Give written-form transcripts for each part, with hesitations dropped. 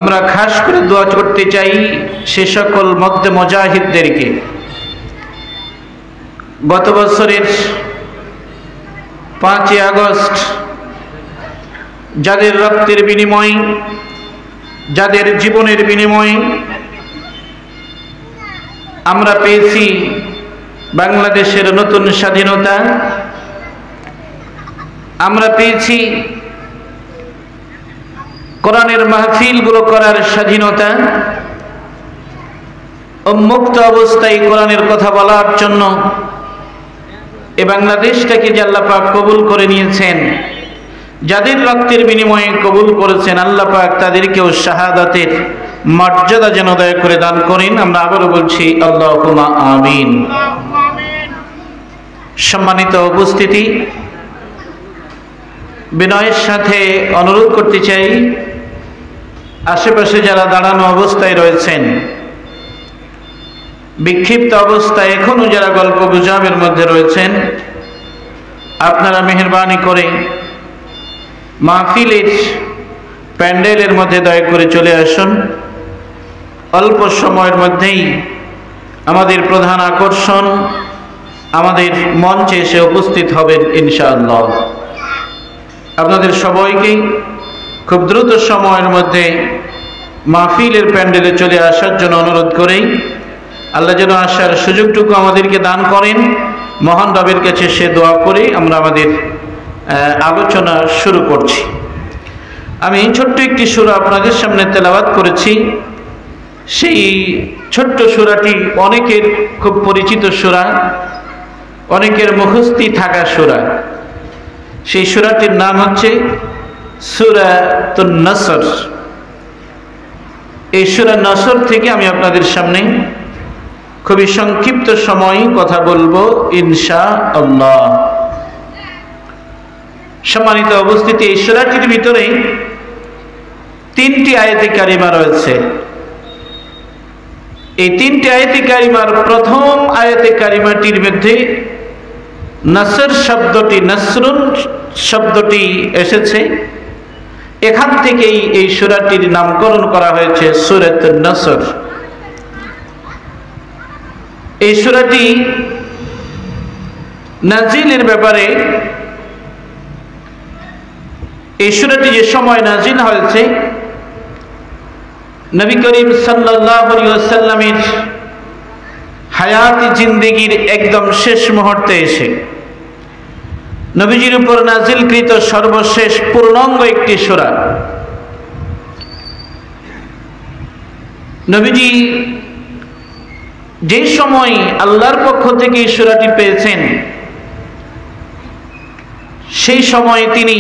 আমরা খাস করে দোয়া করতে চাই সে সকল মধ্যে মুজাহিদদেরকে। গত বছরের 5ই আগস্ট যাদের রক্তের বিনিময়ে, যাদের জীবনের বিনিময়ে আমরা পেয়েছি বাংলাদেশের নতুন স্বাধীনতা, আমরা পেয়েছি কোরআনের মাহফিলগুলো করার স্বাধীনতা, উন্মুক্ত অবস্থায় কোরআনের কথা বলার জন্য এ বাংলাদেশটাকে যে আল্লাহ পাক কবুল করে নিয়েছেন, যাদের রক্তের বিনিময়ে কবুল করেছেন আল্লাহ পাক তাদেরকেও শাহাদাতের মর্যাদা যেন দয়া করে দান করেন। আমরা আবারও বলছি আল্লাহুম্মা আমিন। সম্মানিত উপস্থিতি, বিনয়ের সাথে অনুরোধ করতে চাই আশেপাশে যারা দাঁড়ানো অবস্থায় রয়েছেন, বিক্ষিপ্ত অবস্থায় এখনো যারা গল্প গুজবের মধ্যে রয়েছেন, আপনারা মেহেরবানি করে মাহফিলের প্যান্ডেলের মধ্যে দয়া করে চলে আসুন। অল্প সময়ের মধ্যেই আমাদের প্রধান আকর্ষণ আমাদের মঞ্চে এসে উপস্থিত হবেন ইনশাআল্লাহ। আপনাদের সবাইকে খুব দ্রুত সময়ের মধ্যে মাহফিলের প্যান্ডেলে চলে আসার জন্য অনুরোধ করেই আল্লাহ যেন আসার সুযোগটুকু আমাদেরকে দান করেন। মহান রবের কাছে সে দোয়া করে আমরা আমাদের আলোচনা শুরু করছি। আমি ছোট্ট একটি সূরা আপনাদের সামনে তেলাওয়াত করেছি। সেই ছোট্ট সূরাটি অনেকের খুব পরিচিত সূরা, অনেকের মুখস্থি থাকা সূরা। সেই সূরাটির নাম হচ্ছে সূরাতুন নসর। এই সূরা নসর থেকে আমি আপনাদের সামনে খুবই সংক্ষিপ্ত সময় কথা বলবো ইনশাআল্লাহ। সম্মানিত উপস্থিতি, এই সূরাটির ভিতরে 3টি আয়াতে কারিমা রয়েছে। এই 3টি আয়াতে কারিমার প্রথম আয়াতে কারিমাটির মধ্যে নসর শব্দটি, নসরুন শব্দটি এসেছে। এখান থেকেই এই সূরাটির নামকরণ করা হয়েছে সূরাতুন নসর। এই সূরাটি নাজিলের ব্যাপারে, এই সূরাটি যে সময় নাজিল হয়েছে নবী করিম সাল্লাল্লাহু আলাইহি ওয়াসাল্লামের হায়াতি জিন্দেগীর একদম শেষ মুহূর্তে এসে নবীজির উপর নাজিলকৃত সর্বশেষ পূর্ণাঙ্গ একটি সূরা। নবীজি যে সময় আল্লাহর পক্ষ থেকে এই সূরাটি পেয়েছেন, সেই সময় তিনি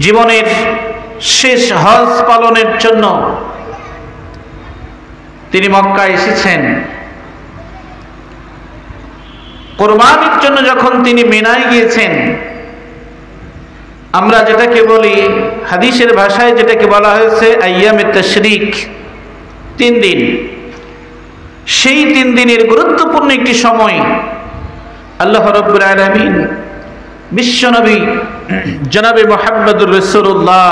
জীবনের শেষ হজ পালনের জন্য তিনি মক্কা এসেছেন। কোরবানির জন্য যখন তিনি মিনায় গিয়েছেন, আমরা যেটাকে বলি হাদিসের ভাষায় যেটাকে বলা হয়েছে আইয়ামে তাশরিক, 3 দিন। সেই 3 দিনের গুরুত্বপূর্ণ একটি সময় আল্লাহ রাব্বুল আলামিন বিশ্বনবী জনাবে মুহাম্মদুর রাসূলুল্লাহ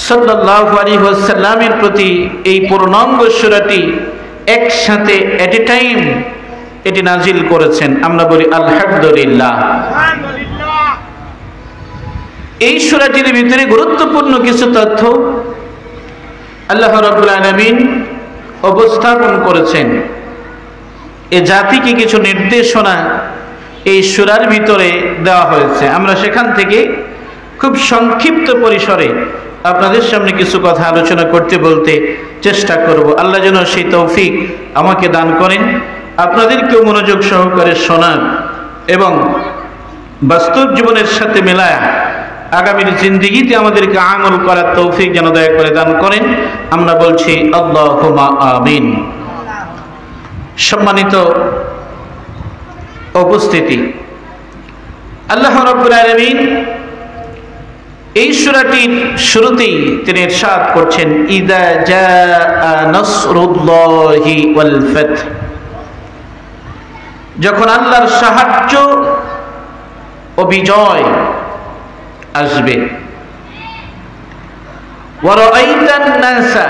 সাল্লাল্লাহু আলাইহি ওয়াসাল্লামের প্রতি এই পূর্ণাঙ্গ সূরাটি একসাথে এট এ টাইম এটি নাজিল করেছেন। আমরা বলি আলহামদুলিল্লাহ। এই সূরাটির ভিতরে গুরুত্বপূর্ণ কিছু তথ্য আল্লাহ রাব্বুল আলামিন উপস্থাপন করেছেন। এ জাতিকে কিছু নির্দেশনা এই সূরার ভিতরে দেওয়া হয়েছে। আমরা সেখান থেকে খুব সংক্ষিপ্ত পরিসরে আপনাদের সামনে কিছু কথা আলোচনা করতে বলতে চেষ্টা করব। আল্লাহ যেন সেই তৌফিক আমাকে দান করেন, আপনাদেরকেও মনোযোগ সহকারে শোনার এবং বাস্তব জীবনের সাথে মেলায় আগামীর জিন্দেগিতে আমাদেরকে আমল করার তৌফিক যেন দয়া করে দান করেন। আমরা বলছি আল্লাহুম্মা আমিন। সম্মানিত উপস্থিতি, আল্লাহ রাব্বুল আলামিন এই সূরাটির শুরুতেই তিনি ইরশাদ করছেন ইযা জাআ নাসরুল্লাহি ওয়াল ফাth, যখন আল্লাহর সাহায্য ও বিজয় আসবে। ওয়া রাআইতান নাসা,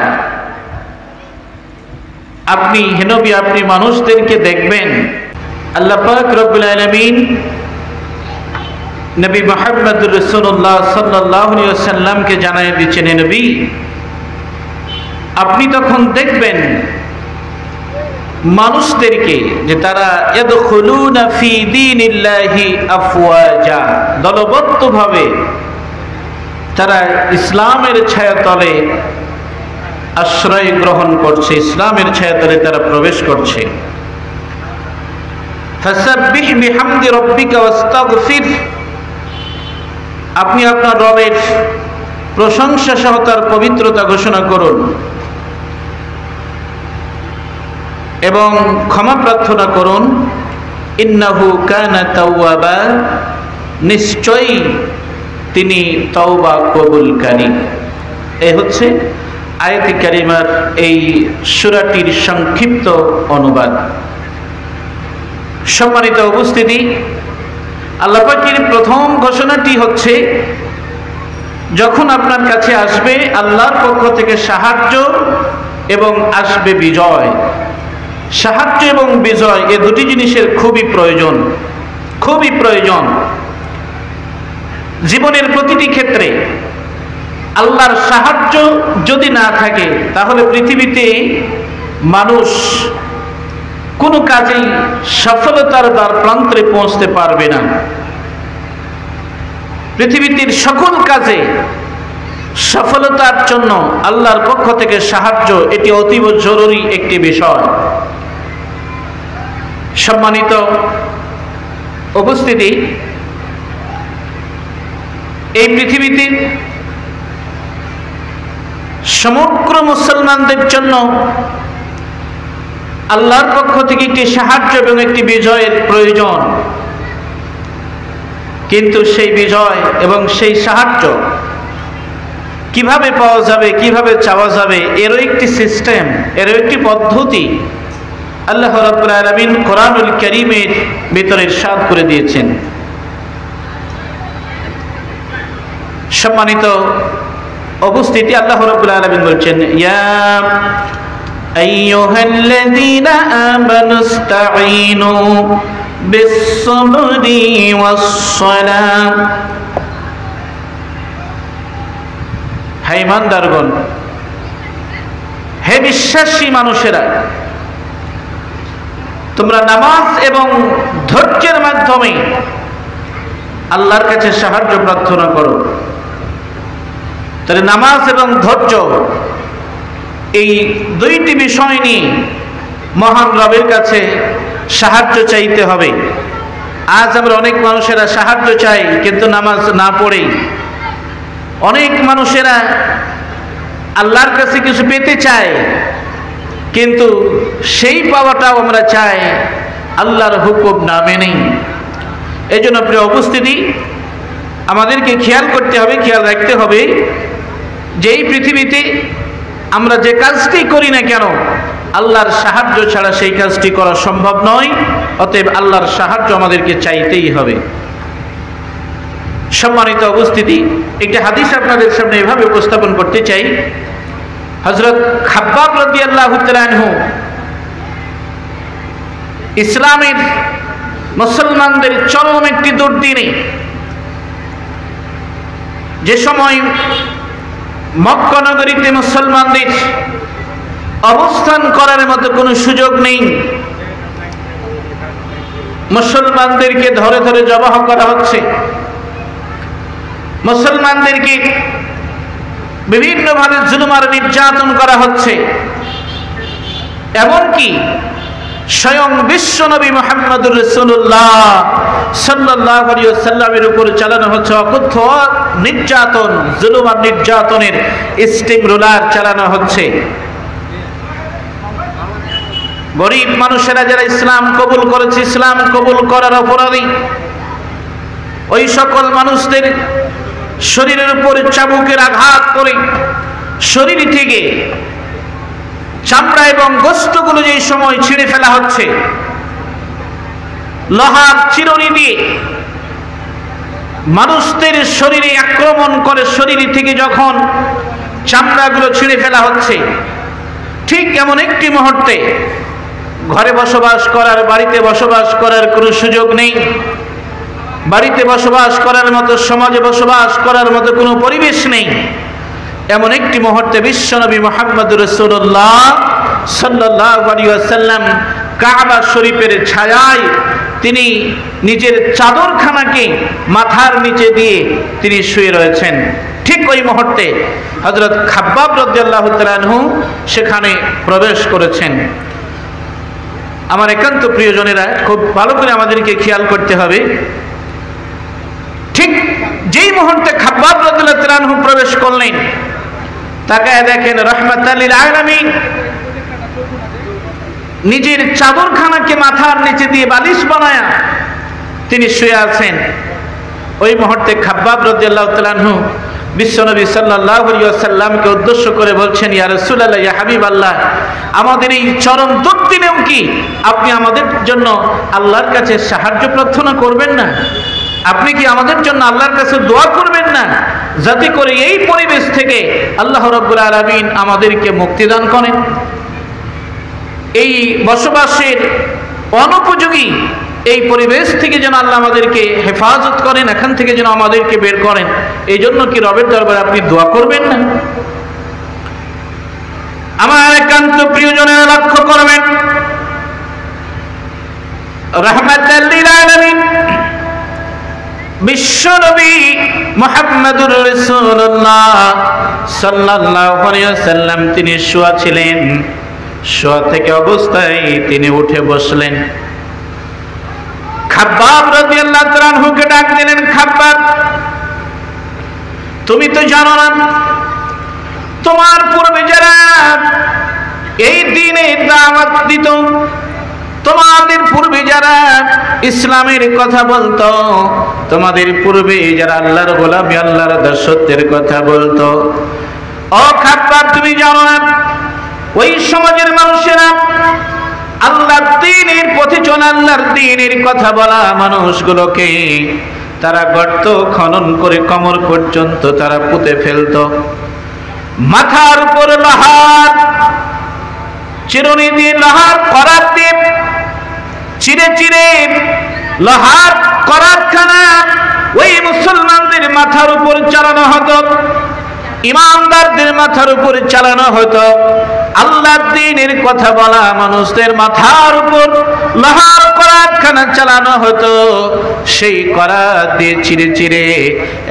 আপনি হে নবী আপনি মানুষদেরকে দেখবেন। আল্লাহ পাক রব্বুল আলামিন নবী মুহাম্মদুর রাসূলুল্লাহ সাল্লাল্লাহু আলাইহি ওয়াসাল্লামকে জানায় দিচ্ছেন, হে নবী আপনি তখন দেখবেন মানুষদেরকে যে তারা ইয়াদখুলুনা ফি দীনিল্লাহি আফওয়াজা, দলবদ্ধভাবে তারা ইসলামের ছায়াতলে আশ্রয় গ্রহণ করছে, ইসলামের ছায়াতলে তারা প্রবেশ করছে। ফাসাব্বিহ বিহামদি রাব্বিকা ওয়াস্তাগফির, আপনি আপনার রবের প্রশংসা সহ তার পবিত্রতা ঘোষণা করুন এবং ক্ষমা প্রার্থনা করুন। ইন্নাহু কানা তাওয়াবা, নিশ্চয়ই তিনি তওবা কবুলকারী। এই হচ্ছে আয়াতে কারিমার এই সূরাটির সংক্ষিপ্ত অনুবাদ। সম্মানিত উপস্থিতি, আল্লাহ পাকের প্রথম ঘোষণাটি হচ্ছে যখন আপনার কাছে আসবে আল্লাহর পক্ষ থেকে সাহায্য এবং আসবে বিজয়। সাহায্য এবং বিজয় এই দুটি জিনিসের খুবই প্রয়োজন, খুবই প্রয়োজন। জীবনের প্রতিটি ক্ষেত্রে আল্লাহর সাহায্য যদি না থাকে তাহলে পৃথিবীতে মানুষ কোনো কাজেই সফলতার দ্বার প্রান্তে পৌঁছতে পারবে না। পৃথিবীর সকল কাজে সফলতার জন্য আল্লাহর পক্ষ থেকে সাহায্য এটি অতীব জরুরি একটি বিষয়। সম্মানিত উপস্থিতি, এই পৃথিবীতে সমগ্র মুসলমানদের জন্য আল্লাহর পক্ষ থেকে একটি সাহায্য এবং একটি বিজয়ের প্রয়োজন। কিন্তু সেই বিজয় এবং সেই সাহায্য কিভাবে পাওয়া যাবে, কিভাবে চাওয়া যাবে, এরও একটি সিস্টেম, এরও একটি পদ্ধতি আল্লাহ রাব্বুল আলামিন কোরআনুল কারীমের ভিতরে ইরশাদ করে দিয়েছেন। সম্মানিত উপস্থিতি, আল্লাহ রাব্বুল আলামিন বলছেন, ইয়া আইয়ুহাল্লাযীনা আমানুস্তাঈনু বিস-সাবরি ওয়াস-সালাহ। হে ঈমানদারগণ, হে বিশ্বাসী মানুষেরা, তোমরা নামাজ এবং ধৈর্যের মাধ্যমে আল্লাহর কাছে সাহায্য প্রার্থনা করো। তাহলে নামাজ এবং ধৈর্য এই দুইটি বিষয় নিয়ে মহান রবের কাছে সাহায্য চাইতে হবে। আজ আমরা অনেক মানুষেরা সাহায্য চাই কিন্তু নামাজ না পড়েই, অনেক মানুষেরা আল্লাহর কাছে কিছু পেতে চায় কিন্তু সেই পাওয়াটাও আমরা চাই আল্লাহর হুকুম না মেনেই। এই জন্য প্রিয় উপস্থিতি, আমাদেরকে খেয়াল করতে হবে, খেয়াল রাখতে হবে যে এই পৃথিবীতে আমরা যে কাজটি করি না কেন আল্লাহর সাহায্য ছাড়া সেই কাজটি করা সম্ভব নয়। অতএব আল্লাহর সাহায্য আমাদেরকে চাইতেই হবে। সম্মানিত উপস্থিতি, একটি হাদিস আপনাদের সামনে এভাবে উপস্থাপন করতে চাই। হযরত খাব্বাব রাদিয়াল্লাহু তাআলা আনহু ইসলামের মুসলমানদের চরম একটি দুর্দিনে, যে সময় মক্কা নগরীতে মুসলমানদের অবস্থান করার মতো কোনো সুযোগ নেই, মুসলমানদেরকে ধরে ধরে জবাহ করা হচ্ছে, মুসলমানদেরকে বিভিন্নভাবে জুলুম আর নির্যাতন করা হচ্ছে, এমনকি স্বয়ং বিশ্ব নবী মুহাম্মদুর রাসূলুল্লাহ সাল্লাল্লাহু আলাইহি ওয়াসাল্লামের উপর চালানো হচ্ছে অকথ্য নির্যাতন, জুলুম আর নির্যাতনের স্টিম রোলার চালানো হচ্ছে। গরিব মানুষেরা যারা ইসলাম কবুল করেছে, ইসলাম কবুল করার অপরাধী, ওই সকল মানুষদের শরীরের উপর চাবুকের আঘাত করে শরীর থেকে চামড়া এবং গোশতগুলো যেই সময় ছিঁড়ে ফেলা হচ্ছে, লোহার চিরুনি দিয়ে মানুষদের শরীরে আক্রমণ করে শরীর থেকে যখন চামড়াগুলো ছিঁড়ে ফেলা হচ্ছে। ঠিক এমন একটি মুহূর্তে ঘরে বসবাস করার, বাড়িতে বসবাস করার কোনো সুযোগ নেই, বাড়িতে বসবাস করার মতো, সমাজে বসবাস করার মতো কোনো পরিবেশ নেই। এমন একটি মুহূর্তে বিশ্বনবী মুহাম্মদুর রাসূলুল্লাহ সাল্লাল্লাহু আলাইহি ওয়াসাল্লাম কাবা শরীফের ছায়ায় তিনি নিজের চাদরখানাকে মাথার নিচে দিয়ে তিনি শুয়ে রয়েছেন। ঠিক ওই মুহূর্তে হযরত খাব্বাব রাদিয়াল্লাহু তাআলা আনহু সেখানে প্রবেশ করেছেন। আমার একান্ত প্রিয়জনেরা, খুব ভালো করে আমাদেরকে খেয়াল করতে হবে। ঠিক যেই মুহূর্তে খাব্বাব রাদিয়াল্লাহু তাআলা আনহু প্রবেশ করলেন, তাকায় দেখেন রাহমাতাল লিল আলামিন নিজের চাদরখানাকে মাথার নিচে দিয়ে বালিশ বানায়া তিনি শুয়ে আছেন। ওই মুহূর্তে খাব্বাব রাদিয়াল্লাহু তাআলা আনহু বিশ্বনবী সাল্লাল্লাহু আলাইহি ওয়াসাল্লামকে উদ্দেশ্য করে বলছেন, ইয়া রাসূলুল্লাহ, ইয়া হাবিবাল্লাহ, আমাদের এই চরম দুর্দিনেও কি আপনি আমাদের জন্য আল্লাহর কাছে সাহায্য প্রার্থনা করবেন না? আপনি কি আমাদের জন্য আল্লাহর কাছে দোয়া করবেন না, যাতে করে এই পরিবেশ থেকে আল্লাহ রাব্বুল আলামিন আমাদেরকে মুক্তি দান করেন? এই বসবাসের অনুপযোগী এই পরিবেশ থেকে যেন আল্লাহ আমাদেরকে হেফাজত করেন, এখান থেকে যেন আমাদেরকে বের করেন। এই জন্য কি রবের দরবারে আপনি দোয়া করবেন না? আমার একান্ত প্রিয়জনেরা লক্ষ্য করবেন, রাহমাতাল লিল আলামিন বিশ্বনবী মুহাম্মদুর রাসূলুল্লাহ সাল্লাল্লাহু আলাইহি ওয়াসাল্লাম তিনি শোয়া ছিলেন। শোয়া থেকে অবস্থায় তিনি উঠে বসলেন। খাব্বাব রাদিয়াল্লাহু তাআলা আনহুকে ডাক দিলেন, খাব্বাব, তুমি তো জানো না তোমার পূর্বে যারা এই দ্বীনে দাওয়াত দিত, তোমাদের পূর্বে যারা ইসলামের কথা বলতো, তোমাদের পূর্বে যারা আল্লাহর গোলামি, আল্লাহর দাসত্বের কথা বলতো, ও খাব্বাব তুমি জানো না ওই সমাজের মানুষেরা আল্লাহর দ্বীনের পথে চলা, আল্লাহর দ্বীনের কথা বলা মানুষগুলোকে তারা গর্ত খনন করে কোমর পর্যন্ত তারা পুঁতে ফেলতো। মাথার উপর লোহার চিরুনি দিয়ে, লোহার করাত দিয়ে চিরে চিরে লোহার করাতখানা ওই মুসলমানদের মাথার উপর চালানো হতো, ইমানদারদের মাথার উপর চালানো হতো। আল্লাহর দ্বীনের কথা বলা মানুষদের মাথার উপর লোহার করাতখানা চালানো হতো। সেই করাত দিয়ে চিরে চিরে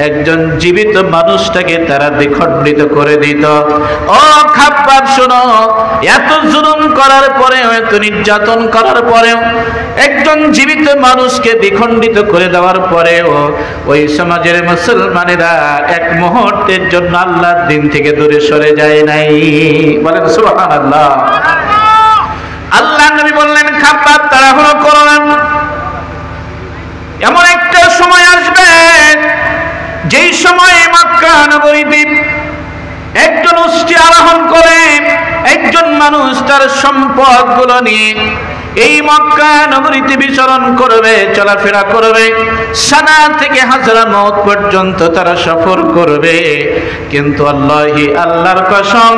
একজন জীবিত মানুষটাকে তারা দ্বিখণ্ডিত করে দিত। ও খাব্বাব শোনো, এত জুলুম করার পরেও, এত নির্যাতন করার পরেও, একজন জীবিত মানুষকে দ্বিখণ্ডিত করে দেওয়ার পরেও ওই সমাজের মুসলমানেরা এক মুহূর্তের জন্য আল্লাহর দ্বীন থেকে দূরে সরে যায় নাই। বলেন সুবহানাল্লাহ। আল্লাহ নবী বললেন, খাব্বাব তাড়াহুড়ো করো না, এমন একটা সময় আসবে যেই সময় মক্কা নগরীতে একজন উষ্ট্রি আরোহণ করে একজন মানুষ তার সম্পদগুলো নিয়ে এই মক্কা নগরীতে বিচরণ করবে, চলাফেরা করবে, সানা থেকে হাজরামত পর্যন্ত তারা সফর করবে। কিন্তু আল্লাহি, আল্লাহর কসম,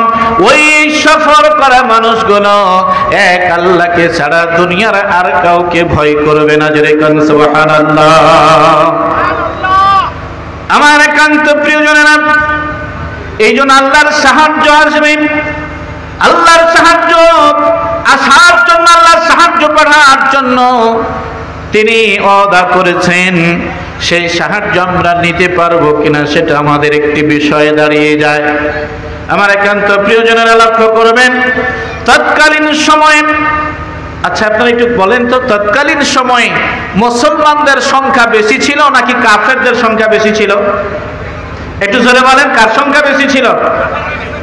ওই সফর করা মানুষগুলো এক আল্লাহকে ছাড়া দুনিয়ার আর কাউকে ভয় করবে না। যেরকম সুবহানাল্লাহ। আমার একান্ত প্রিয়জনেরা, এই জন্য আল্লাহর সাহায্য আসবে, আল্লাহর সাহায্য আসার জন্য, আল্লাহর সাহায্য পাঠার জন্য তিনি ওয়াদা করেছেন। সেই সাহায্য আমরা নিতে পারবো কিনা সেটা আমাদের একটি বিষয় দাঁড়িয়ে যায়। আমার একান্ত প্রিয়জনেরা লক্ষ্য করবেন, তৎকালীন সময়ে, আচ্ছা আপনারা একটু বলেন তো, তৎকালীন সময়ে মুসলমানদের সংখ্যা বেশি ছিল নাকি কাফেরদের সংখ্যা বেশি ছিল? একটু জোরে বলেন, কার সংখ্যা বেশি ছিল?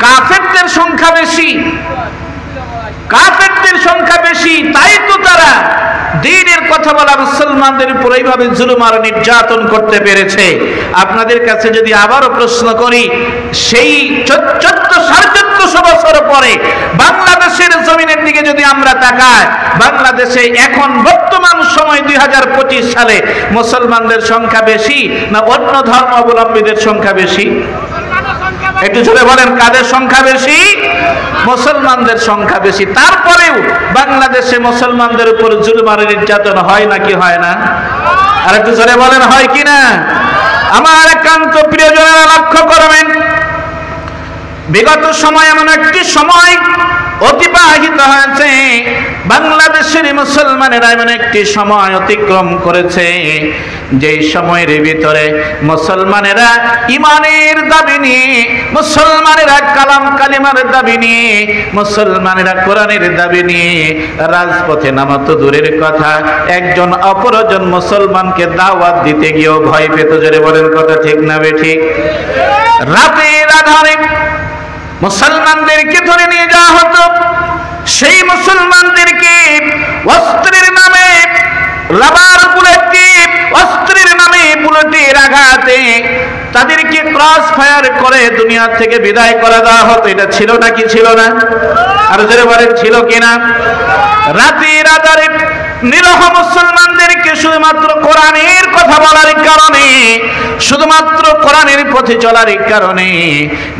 কাফেরদের সংখ্যা বেশি। কাফেরদের সংখ্যা বেশি, তাই তো তারা দ্বীনের কথা বলা মুসলমানদের উপর এইভাবে জুলুম আর নির্যাতন করতে পেরেছে। আপনাদের কাছে যদি আবারও প্রশ্ন করি, সেই 1400 বছর পরে বাংলাদেশের জমিনের দিকে যদি আমরা তাকাই, বাংলাদেশে এখন বর্তমান সময় 2025 সালে মুসলমানদের সংখ্যা বেশি না অন্য ধর্মাবলম্বীদের সংখ্যা বেশি? একটু জোরে বলেন, কাদের সংখ্যা বেশি? মুসলমানদের সংখ্যা বেশি। তারপরেও বাংলাদেশে মুসলমানদের উপর জুলুম আর নির্যাতন হয় নাকি হয় না? আর একটু জোরে বলেন, হয় কি না? আমার একান্ত প্রিয়জনেরা লক্ষ্য করবেন, বিগত সময় এমন একটি সময় অতিবাহিত হয়েছে, বাংলাদেশের মুসলমানেরা এমন একটি সময় অতিক্রম করেছে যেই সময়ের ভিতরে মুসলমানেরা ইমানের দাবি নিয়ে, মুসলমানেরা কালাম কালিমার দাবি নিয়ে, মুসলমানেরা কোরআনের দাবি নিয়ে রাজপথে নামা তো দূরের কথা, একজন অপরজন মুসলমানকে দাওয়াত দিতে গিয়েও ভয় পেত। জোরে বলেন, কথা ঠিক না বেঠিক? রাতের আধারে মুসলমানদেরকে ধরে নিয়ে যাওয়া হতো, সেই মুসলমানদেরকে অস্ত্রের নামে, রাবার বুলেট দিয়ে অস্ত্রের নামে বুলেটের আঘাতে তাদেরকে ক্রস ফায়ার করে দুনিয়া থেকে বিদায় করে দেওয়া হতো। এটা ছিল নাকি ছিল না? আর যারা বলেন ছিল কিনা? রাতের আধারে নিরহ মুসলমানদেরকে শুধুমাত্র কোরআনের কথা বলার কারণে, শুধুমাত্র কোরআনের পথে চলার কারণে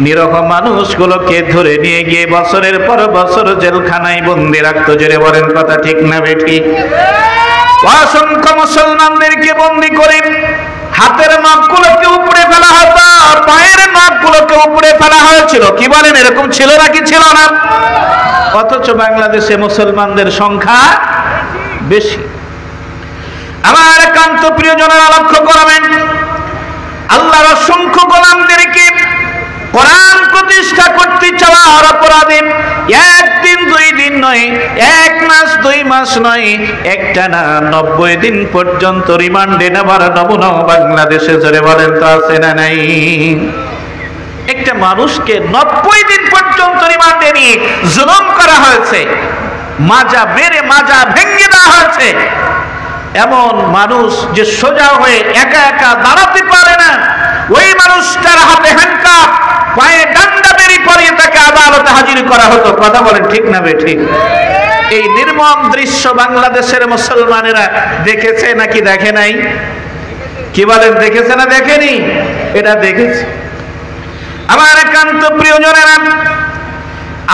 নিরহ মানুষগুলোকে ধরে নিয়ে গিয়ে বছরের পর বছর জেলখানায় বন্দি রাখতো। জোরে বলেন, কথা ঠিক না বেঠিক? অসংখ্য মুসলমানদেরকে বন্দি করে হাতের নখগুলোকে উপড়ে ফেলা হতো, পায়ের নখগুলোকে উপড়ে ফেলা হয়েছিল। কি বলেন, এরকম ছিল নাকি ছিল না? অথচ বাংলাদেশে মুসলমানদের সংখ্যা বেশি। আমার একান্ত প্রিয়জনেরা লক্ষ্য করবেন, আল্লাহর অসংখ্য গোলামদেরকে কোরআন প্রতিষ্ঠা করতে চাওয়ার অপরাধে একদিন দুই দিন নয়, এক মাস দুই মাস নয়, একটানা 90 দিন পর্যন্ত রিমান্ডে নেবার নমুনাও বাংলাদেশে। জোরে বলেন, তো আছে না নাই? একটা মানুষকে 90 দিন পর্যন্ত রিমান্ডে নিয়ে জুলুম করা হয়েছে, মাজা মেরে মাজা ভেঙে দেওয়া হয়েছে। এমন মানুষ যে সোজা হয়ে একা একা দাঁড়াতে পারে না, ওই মানুষটার হাতে হ্যান্ডকাপ, পায়ে ডান্ডা বেরি পরিয়ে তাকে আদালতে হাজির করা হতো। কথা বলেন, ঠিক না বেঠিক? এই নির্মম দৃশ্য বাংলাদেশের মুসলমানেরা দেখেছে নাকি দেখে নাই? কি বলেন, দেখেছে না দেখেনি? এটা দেখেছে। আমার একান্ত প্রিয়জনেরা,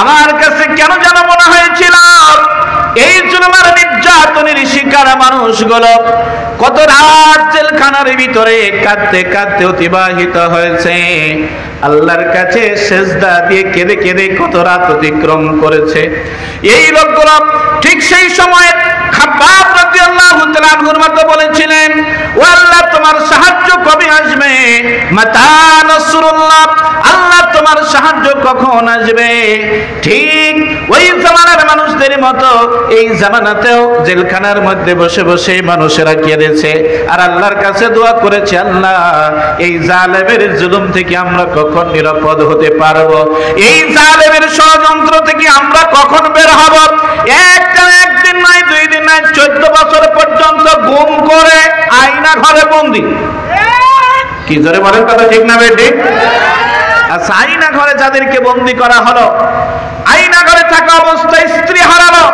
আমার কাছে কেন যেন মনে হয়েছিল এই জুলুমের নির্যাতনের শিকার মানুষগুলো কত রাত জেলখানার ভিতরে কাঁদতে কাঁদতে অতিবাহিত হয়েছে, আল্লাহর কাছে সেজদা দিয়ে কেঁদে কেঁদে কত রাত অতিক্রম করেছে। এই লোকগুলো ঠিক সেই সময় খাব্বাব রাদিয়াল্লাহু তাআলা আনহুর মতো বলেছিলেন, ও আল্লাহ, তোমার সাহায্য কবে আসবে? মাতা নাসরুল্লাহ, আল্লাহ তোমার সাহায্য কখন আসবে? ঠিক ওই জামানার মানুষদের মতো এই জামানাতেও জেলখানার মধ্যে বসে বসে মানুষেরা কেঁদেছে আর আল্লাহর কাছে দোয়া করেছে, আল্লাহ, এই জালেমের জুলুম থেকে আমরা কখন নিরাপদ হতে পারবো? এই জালেমের ষড়যন্ত্র থেকে আমরা কখন বের হব? একদিন নয়, দুই দিন নয়, 14 বছর পর্যন্ত গুম করে আয়না ঘরে বন্দি। কি জোরে বলেন, কথা ঠিক না বেঠিক? আচ্ছা, আয়না ঘরে যাদেরকে বন্দি করা হলো, আয়না ঘরে থাকা অবস্থায় স্ত্রী হারালো,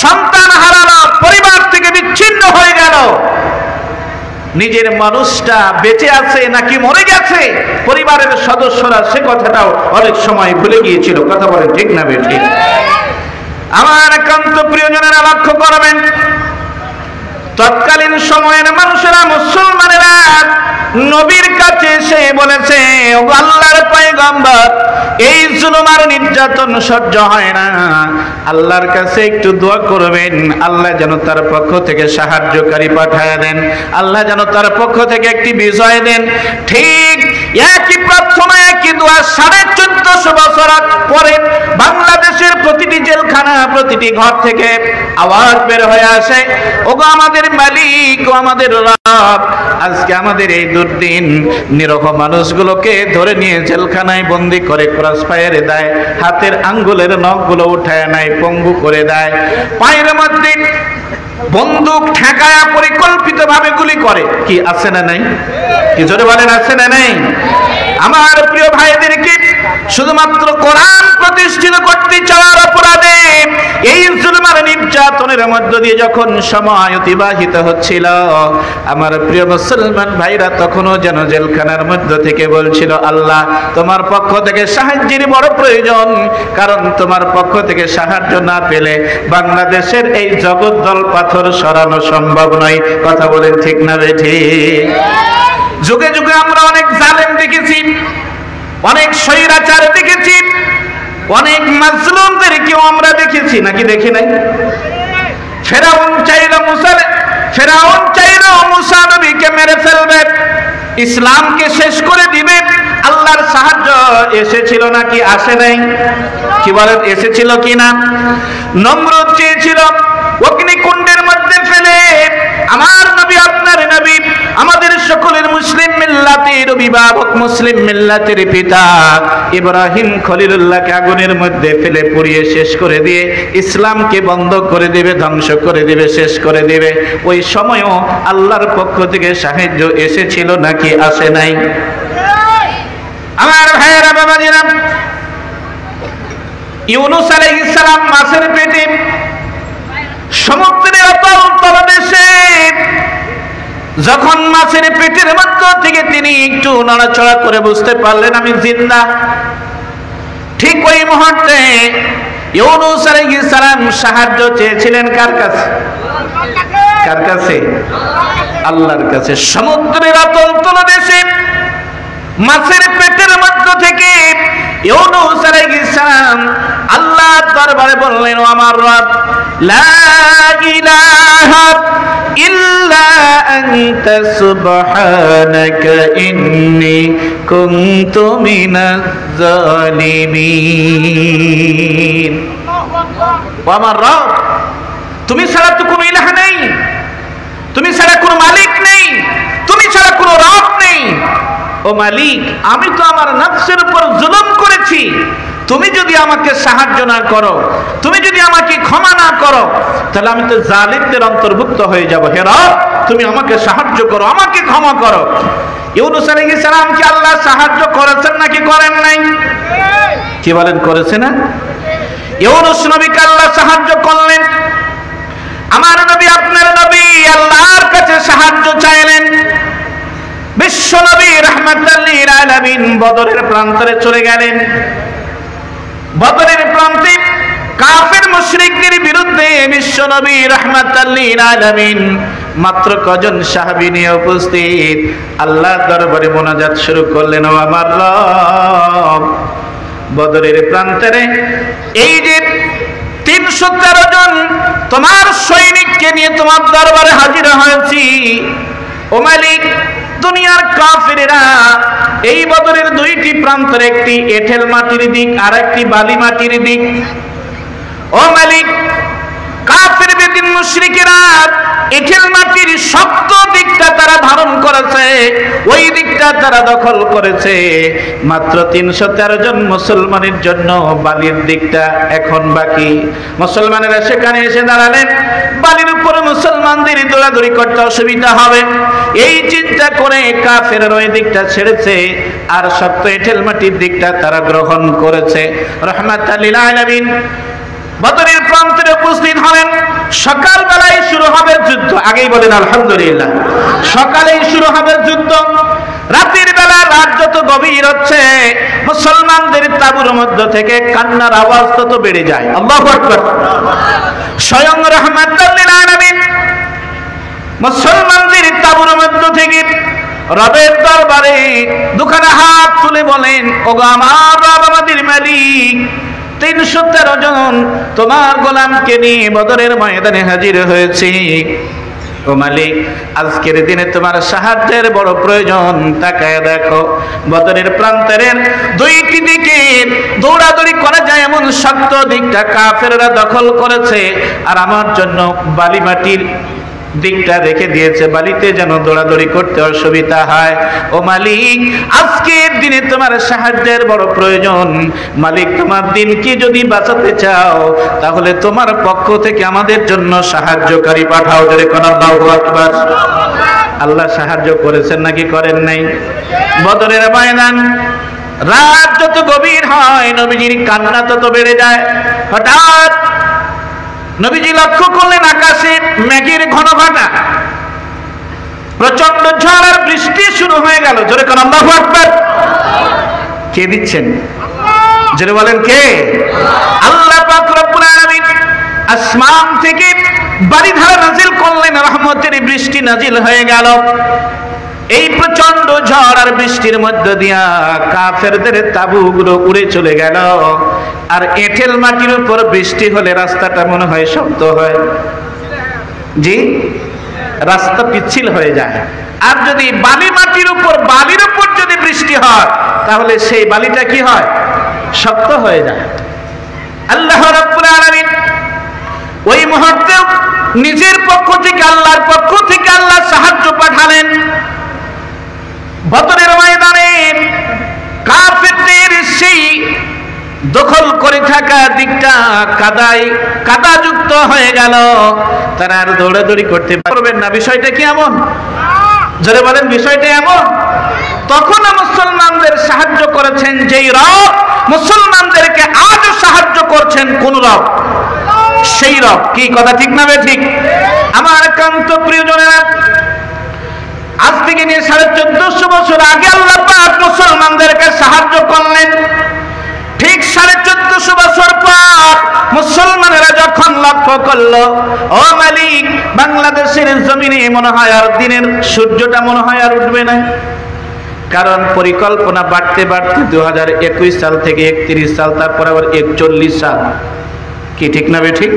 সন্তান হারালো, পরিবার থেকে বিচ্ছিন্ন হয়ে গেল। নিজের মানুষটা বেঁচে আছে নাকি মরে গেছে, পরিবারের সদস্যরা সে কথাটাও অনেক সময় ভুলে গিয়েছিল। কথা বলেন, ঠিক না বেঠিক? আমার একান্ত প্রিয়জনেরা লক্ষ্য করবেন, তৎকালীন সময়ের মানুষেরা, মুসলমানেরা নবীর কাছে এসে বলেছে, ও আল্লাহর পয়গম্বর, এই জুলুম আর নির্যাতন সহ্য হয় না, আল্লাহর কাছে একটু দোয়া করবেন, আল্লাহ যেন তার পক্ষ থেকে সাহায্যকারী পাঠায় দেন, আল্লাহ যেন তার পক্ষ থেকে একটি বিজয় দেন। ঠিক একই প্রার্থনা, একই দোয়া 1450 বছর পরে বাংলাদেশের প্রতিটি জেলখানা, প্রতিটি ঘর থেকে আওয়াজ বের হয়ে আসে, ওগো আমাদের মালিক, ও আমাদের রব, আজকে আমাদের এই দুর্দিন নিরহ মানুষগুলোকে ধরে নিয়ে জেলখানায় বন্দি করে ক্রস ফায়ারে দেয়, হাতের আঙ্গুলের নখগুলো উঠায় নেয়, পঙ্গু করে দেয়, পায়ের মধ্যে বন্দুক ঠেকায়া পরিকল্পিত ভাবে গুলি করে। কি আছে না নাই? কি জোরে বলেন, আছে না নাই? আমার প্রিয় ভাইদেরকে শুধুমাত্র কোরআন প্রতিষ্ঠিত করতে চাওয়ার অপরাধে এই জুলুম আর নির্যাতন নির্যাতনের মধ্য দিয়ে যখন সময় অতিবাহিত হচ্ছিল, আমার প্রিয় মুসলমান ভাইরা তখনও যেন জেলখানার মধ্য থেকে বলছিল, আল্লাহ তোমার পক্ষ থেকে সাহায্যের বড় প্রয়োজন, কারণ তোমার পক্ষ থেকে সাহায্য না পেলে বাংলাদেশের এই জগদ্দল পাথর সরানো সম্ভব নয়। কথা বলেন ঠিক না বেঠিক? যুগে যুগে আমরা অনেক জালেম দেখেছি, অনেক স্বৈরাচার দেখেছি, অনেক মাজলুমদেরকেও আমরা দেখেছি, নাকি দেখি নাই? ফেরাউন চাইলো মুসা নবীকে মেরে ফেলবে, ইসলামকে শেষ করে দিবে। আল্লাহর সাহায্য এসেছিল নাকি আসে নাই? কি বলেন, এসেছিল কিনা? নমরুদ চেয়েছিল অগ্নিকুণ্ডের মধ্যে ফেলে আমার নবী, আপনার নবী, আমাদের সকলের মুসলিম মিল্লাতের অভিভাবক, মুসলিম মিল্লাতের পিতা ইব্রাহিম খলিলুল্লাহকে আগুনের মধ্যে ফেলে পুড়িয়ে শেষ করে দিয়ে ইসলামকে বন্ধ করে দিবে, ধ্বংস করে দিবে, শেষ করে দিবে। ওই সময়ও আল্লাহর পক্ষ থেকে সাহায্য এসেছিল নাকি আসে নাই? আমার ভাইয়েরা, বাবাজিরা, ইউনূস আলাইহিস সালাম মাছের পেটে সমুদ্রের অতল তলদেশে যখন মাছের পেটের মধ্য থেকে তিনি একটু নড়াচড়া করে বুঝতে পারলেন আমি জিন্দা, ঠিক ওই মুহূর্তে ইউনূস আলাইহিস সালাম সাহায্য চেয়েছিলেন কার কাছে? কার কাছে? আল্লাহর কাছে। সমুদ্রের অতল তলদেশে মাছের পেটের মধ্য থেকে ইউনূস আলাইহিস সালাম আল্লাহর দরবারে বললেন, ও আমার রব, লা ইলাহা ইল্লা আনতা সুবহানাকা ইন্নী কুনতু মিনাজ জালিমিন। ও আমার রব, তুমি ছাড়া তো কোনো ইলাহ নেই, তুমি ছাড়া কোনো মালিক নেই, তুমি ছাড়া কোনো রব নেই। ও মালিক, আমি তো আমার নফসের উপর জুলুম করেছি, তুমি যদি আমাকে সাহায্য না করো, তুমি যদি আমাকে ক্ষমা না করো, তাহলে আমি তো জালিমদের অন্তর্ভুক্ত হয়ে যাব। হে রব, তুমি আমাকে সাহায্য করো, আমাকে ক্ষমা করো। ইউনূস আলাইহিস সালাম কি আল্লাহ সাহায্য করেছেন নাকি করেন নাই? কি বলেন, করেছে না? ইউনূস নবীকে আল্লাহ সাহায্য করলেন। আমার নবী, আপনার নবী আল্লাহর কাছে সাহায্য চাইলেন। বিশ্ব নবী রাহমাতাল লিল আলামিন বদরের প্রান্তরে চলে গেলেন। বদরের প্রান্তে কাফের মুশরিকদের বিরুদ্ধে বিশ্ব নবী রাহমাতাল লিল আলামিন মাত্র কজন সাহাবী নিয়ে উপস্থিত আল্লাহর দরবারে মোনাজাত শুরু করলেন, ও আমার রব, বদরের প্রান্তরে এই যে 313 জন তোমার সৈনিককে নিয়ে তোমার দরবারে হাজির হয়েছি, ও মালিক, দুনিয়ার কাফেরেরা এই বদরের দুইটি প্রান্তের, একটি এঁটেল মাটির দিক আর একটি বালি মাটির দিক। ও মালিক, কাফের বেদিন মুশরিকেরা এঁটেল মাটির শক্ত দিকটা তারা ধারণ করেছে, ওই দিকটা তারা দখল করেছে। মাত্র 313 জন মুসলমানের জন্য বালির দিকটা এখন বাকি। মুসলমানেরা সেখানে এসে দাঁড়ালেন, বালির উপরে মুসলমানদের দৌড়াদৌড়ি করতে অসুবিধা হবে, এই চিন্তা করে কাফেররা ওই দিকটা ছেড়েছে, আর শক্ত এঁটেল মাটির দিকটা তারা গ্রহণ করেছে। রাহমাতাল লিল আলামিন বদরের প্রান্তরে উপস্থিত হলেন। সকালবেলায় শুরু হবে যুদ্ধ, আগেই বলেন আলহামদুলিল্লাহ। সকালেই শুরু হবে যুদ্ধ, রাতের বেলা রাত যত গভীর হচ্ছে মুসলমানদের তাঁবুর মধ্য থেকে কান্নার আওয়াজ তত বেড়ে যায়। আল্লাহু আকবার। স্বয়ং রাহমাতাল লিল আলামিন মুসলমানদের তাঁবুর মধ্য থেকে রবের দরবারে দুখানা হাত তুলে বলেন, ওগো আমার রব, আমাদের মালিক, 313 জন তোমার গোলামকে নিয়ে বদরের ময়দানে হাজির হয়েছে। ও মালিক, আজকের দিনে তোমার সাহায্যের বড় প্রয়োজন। তাকায় দেখো, বদরের প্রান্তরের দুইটি দিকে দৌড়াদৌড়ি করা যায় এমন শক্ত দিকটা কাফেররা দখল করেছে, আর আমার জন্য বালি মাটির দিকটা রেখে দিয়েছে, বালিতে যেন দৌড়াদৌড়ি করতে অসুবিধা হয়। ও মালিক, আজকের দিনে তোমার সাহায্যের বড় প্রয়োজন। মালিক, তোমার দিনকে যদি বাঁচাতে চাও, তাহলে তোমার পক্ষ থেকে আমাদের জন্য সাহায্যকারী পাঠাও। যেরকম আল্লাহু আকবার। আল্লাহ সাহায্য করেছেন নাকি করেন নাই? বদরের ময়দান, রাত যত গভীর হয় নবীজির কান্না তত বেড়ে যায়। হঠাৎ নবীজি লক্ষ্য করলেন আকাশে মেঘের ঘন ঘটা, প্রচন্ড ঝড় আর বৃষ্টি শুরু হয়ে গেল। জোরে কোন আল্লাহু আকবার। কে দিচ্ছেন? জোরে বলেন কে? আল্লাহ পাক রব্বুল আলামিন আসমান থেকে বারিধারা নাজিল করলেন, রহমতের বৃষ্টি নাজিল হয়ে গেল। এই প্রচন্ড ঝড় আর বৃষ্টির মধ্য দিয়া কাফেরদের তাঁবুগুলো উড়ে চলে গেল। আর এঁটেল মাটির উপর বৃষ্টি হলে রাস্তাটা মনে হয় শক্ত হয়, জি, রাস্তা পিচ্ছিল হয়ে যায়। আর যদি বালি মাটির উপর, বালির উপর যদি বৃষ্টি হয়, তাহলে সেই বালিটা কি হয়? শক্ত হয়ে যায়। আল্লাহ রাব্বুল আলামিন ওই মুহূর্তে নিজের পক্ষ থেকে, আল্লাহর পক্ষ থেকে আল্লাহ সাহায্য পাঠালেন। বদরের ময়দানে কাফেরদের সেই দখল করে থাকা দিকটা কাদাযুক্ত হয়ে গেল। তারা আর দৌড়াদৌড়ি করতে পারবেন না। বিষয়টা কি এমন? জোরে বলেন, বিষয়টা এমন। তখন মুসলমানদের সাহায্য করেছেন যেই রব মুসলমানদেরকে আজও সাহায্য করছেন, কোন রব? সেই রব। কি কথা ঠিক না ঠিক? আমার একান্ত প্রিয়জনেরা, আজ থেকে নিয়ে 1450 বছর আগে আল্লাহ পাক মুসলমানদেরকে সাহায্য করলেন। ঠিক 1450 বছর পর মুসলমানেরা যখন লক্ষ্য করলো, ও মালিক, বাংলাদেশের জমিনে মনে হয় আর দিনের সূর্যটা মনে হয় আর উঠবে না। কারণ পরিকল্পনা বাড়তে বাড়তে 2021 সাল থেকে 31 সাল, তারপর আবার 41 সাল। কি ঠিক না ঠিক?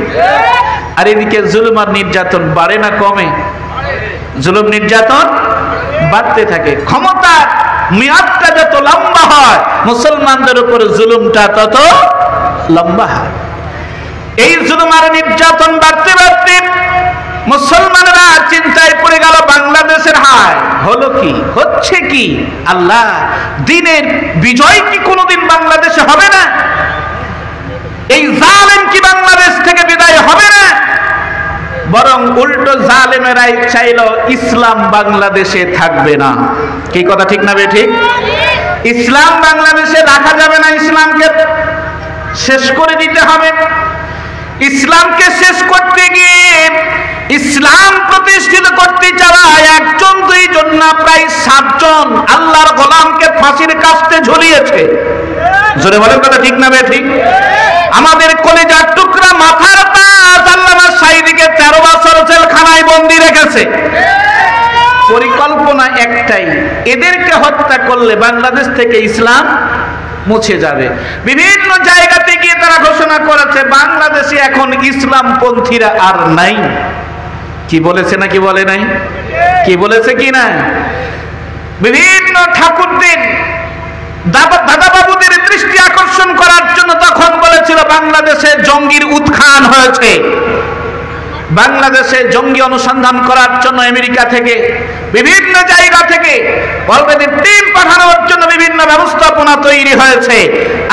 আর এদিকে জুলুম আর নির্যাতন বাড়ে না কমে? জুলুম নির্যাতন বাড়তে থাকে। ক্ষমতা মেয়াদটা যত লম্বা হয়, মুসলমানদের উপর জুলুমটা তত লম্বা হয়। এই জুলুম আর নির্যাতন বাড়তে বাড়তে মুসলমানরা চিন্তায় পড়ে গেল, বাংলাদেশের হায় হলো কি, হচ্ছে কি? আল্লাহ, দিনের বিজয় কি কোনোদিন বাংলাদেশে হবে না? এই জালেম কি বাংলাদেশ থেকে বিদায় হবে না? বরং উল্টো জালেমেরাই চাইল ইসলাম বাংলাদেশে থাকবে না। কি কথা ঠিক না ঠিক? ইসলাম বাংলাদেশে রাখা যাবে না, ইসলামকে শেষ করে দিতে হবে। ইসলামকে শেষ করতে গিয়ে, ইসলাম প্রতিষ্ঠিত করতে চাওয়া একজন দুইজন না, প্রায় 7 জন আল্লাহর গোলামকে ফাঁসির কাস্তে ঝুলিয়েছে। জোরে বলেন কথা ঠিক না ঠিক? আমাদের কলিজার টুকরা, মাথার তাজ আল্লামা সাঈদীকে 13 বছর জেলখানায় বন্দী রেখেছে। পরিকল্পনা একটাই, এদেরকে হত্যা করলে বাংলাদেশ থেকে ইসলাম মুছে যাবে। বিভিন্ন জায়গাতে গিয়ে তারা ঘোষণা করেছে বাংলাদেশে এখন ইসলাম পন্থীরা আর নাই। কি বলেছে না কি বলে নাই? কি বলেছে কি না? বিভিন্ন ঠাকুরদের, দাদা বাবুদের দৃষ্টি আকর্ষণ করার জন্য তখন বলেছিল বাংলাদেশে জঙ্গির উত্থান হয়েছে। বাংলাদেশে জঙ্গি অনুসন্ধান করার জন্য আমেরিকা থেকে, বিভিন্ন জায়গা থেকে অলরেডি টিম পাঠানোর জন্য বিভিন্ন ব্যবস্থাপনা তৈরি হয়েছে।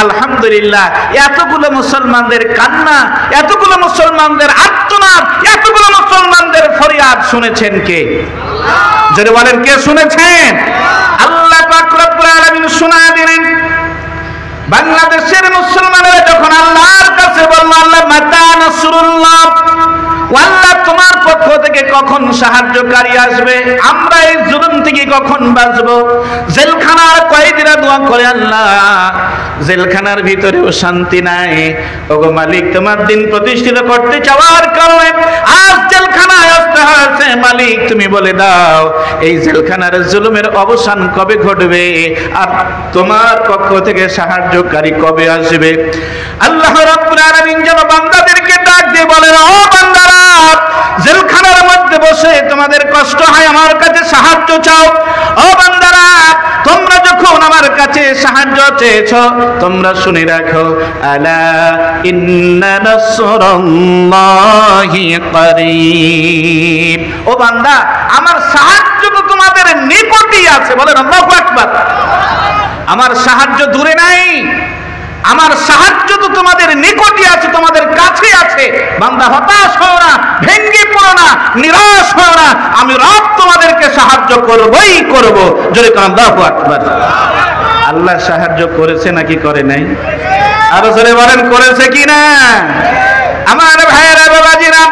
আলহামদুলিল্লাহ, এতগুলো মুসলমানদের কান্না, এতগুলো মুসলমানদের আর্তনাদ, এতগুলো মুসলমানদের ফরিয়াদ শুনেছেন কে? যদি বলেন কে শুনেছেন? আল্লাহ পাক রব্বুল আলামিন শোনায় দিলেন। বাংলাদেশের মুসলমানেরা যখন আল্লাহর কাছে বলল, আল্লাহ মাতা নাসরুল্লাহ, আল্লাহ তোমার পক্ষ থেকে কখন সাহায্যকারী আসবে, আমরা এই জুলুম থেকে কখন বাঁচবো? জেলখানার কয়েদিরা দোয়া করে, আল্লাহ জেলখানার ভিতরেও শান্তি নাই, ওগো মালিক, তোমার দিন প্রতিষ্ঠিত করতে চাওয়ার কারণে আজ জেলখানায় আসতে হয়েছে। মালিক, তুমি বলে দাও এই জেলখানার জুলুমের অবসান কবে ঘটবে, আর তোমার পক্ষ থেকে সাহায্যকারী কবে আসবে? আল্লাহ রাব্বুল আলামিন যেন বান্দাদেরকে ডাক দিয়ে বলেন, ও বান্দারা, জেলখানার মধ্যে বসে তোমাদের কষ্ট হয়, আমার কাছে সাহায্য চাও। ও বান্দারা, তোমরা যখন আমার কাছে সাহায্য চেয়েছো, তোমরা শুনে রাখো, আলা ইন্না নাসরাল্লাহি করিব। ও বান্দা, আমার সাহায্য তো তোমাদের নিকটই আছে। বলেন আল্লাহু আকবার। আমার সাহায্য দূরে নাই, আমার সাহায্য তো তোমাদের নিকটই আছে, তোমাদের কাছে আছে। বান্দা, হতাশ হও না, ভেঙ্গে পড়ো না, নিরাশ হও না, আমি রব তোমাদেরকে সাহায্য করবই করব। জোরে কান আল্লাহু আকবার। আল্লাহ সাহায্য করেছে নাকি করে নাই? আরো জোরে বলেন, করেছে কি না? আমার ভাইয়েরা বাবাজিরা,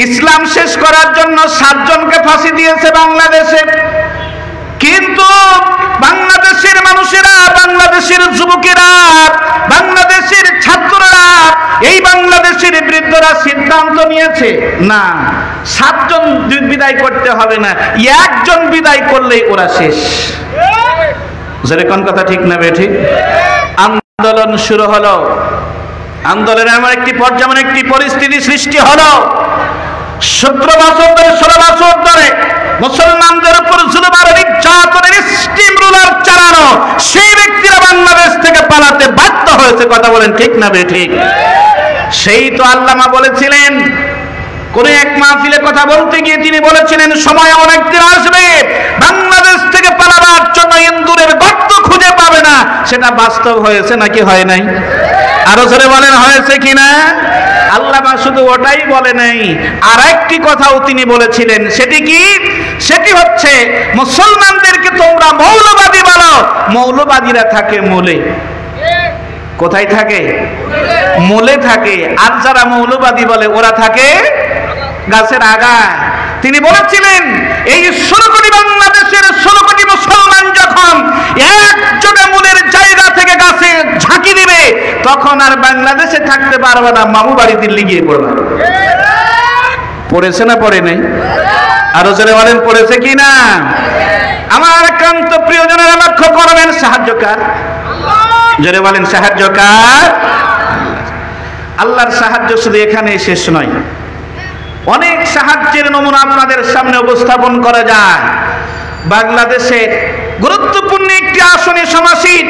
ইসলাম শেষ করার জন্য 7 জনকে ফাঁসি দিয়েছে বাংলাদেশে। কিন্তু বাংলাদেশের মানুষেরা, বাংলাদেশের যুবকেরা, বাংলাদেশের ছাত্ররা, এই বাংলাদেশের বৃদ্ধরা সিদ্ধান্ত নিয়েছে, না, 7 জন বিদায় করতে হবে না, 1 জন বিদায় করলেই ওরা শেষ। যেরকম কথা ঠিক না বেঠিক? আন্দোলন শুরু হলো। আন্দোলনের এমন একটি পর্যায়ে, এমন একটি পরিস্থিতি সৃষ্টি হলো, 17 বছর ধরে, 16 বছর ধরে মুসলমানদের উপর জুলুম আর নির্যাতনের স্টিম রুলার চালানো সেই ব্যক্তিরা বাংলাদেশ থেকে পালাতে বাধ্য হয়েছে। কথা বলেন ঠিক না বেঠিক? সেই তো আল্লামা বলেছিলেন, কোন এক মাহফিলে কথা বলতে গিয়ে তিনি বলেছিলেন, সময় এমন একদিন আসবে বাংলাদেশ থেকে পালাবার জন্য ইন্দুরের গর্ত খুঁজে পাবে না। সেটা বাস্তব হয়েছে নাকি হয় নাই? আরো জোরে বলেন, হয়েছে কিনা? আল্লামা শুধু ওটাই বলে নাই, আর একটি কথাও তিনি বলেছিলেন। সেটি কি? সেটি হচ্ছে, মুসলমানদেরকে তোমরা মৌলবাদী বলো, মৌলবাদীরা থাকে মূলে। কোথায় থাকে? মূলে থাকে। আর যারা মৌলবাদী বলে ওরা থাকে গাছের আগায়। তিনি বলেছিলেন, এই 16 কোটি বাংলাদেশের 16 কোটি মুসলমান যখন একযোগে মূলের জায়গা থেকে গাছে ঝাঁকি দিবে, তখন আর বাংলাদেশে থাকতে পারবে না, মামু বাড়ি দিল্লি গিয়ে পড়বে। পড়েছে না পড়ে নাই? আরো জোরে বলেন, পড়েছে কি না? আমার একান্ত প্রিয়জনেরা লক্ষ্য করবেন, সাহায্যকার, জোরে বলেন সাহায্যকার। আল্লাহর সাহায্য শুধু এখানে শেষ নয়, অনেক সাহায্যের নমুনা আপনাদের সামনে উপস্থাপন করা যায়। বাংলাদেশে গুরুত্বপূর্ণ একটি আসনে সমাসীন